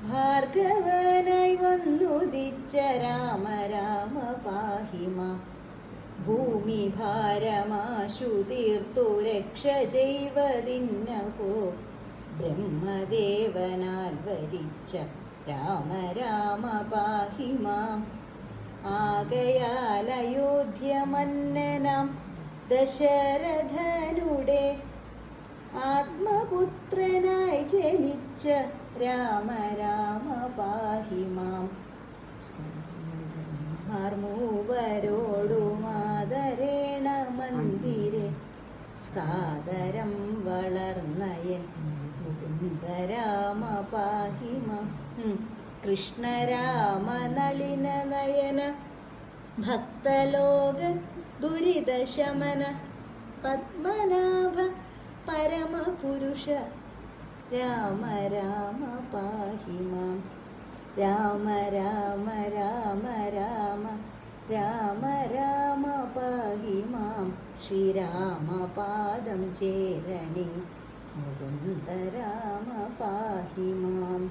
ഭാർഗവനായി വന്നുദിച്ച രാമ രാമ പാഹി മാം. ഭൂമി ഭാരമാശു തീർത്തു രക്ഷ ചെയ്വതിന്നഹോ ബ്രഹ്മദേവനാൽ വരിച്ച രാമ രാമ പാഹി മാം. ആകയാൽ അയോധ്യ മന്നനാം ദശരഥനുടെ ആത്മപുത്രനായി ജനിച്ച രാമ രാമ പാഹി മാം. മൂവരോടുമാദരേണ മന്ദിരെ സാദരം വളർന്നയൻ മുകുന്ദ രാമ പാഹി മാം. കൃഷ്ണരാമ നളിന നയന ഭക്തലോക ദുരിതശമന പത്മനാഭ പരമപുരുഷ രാമ രാമ പാഹി മാം. രാമ രാമ രാമ രാമ രാമ രാമ പാഹി മാം. ശ്രീരാമപാദം ചേരണി മുകുന്ദ രാമ പാഹി മാം.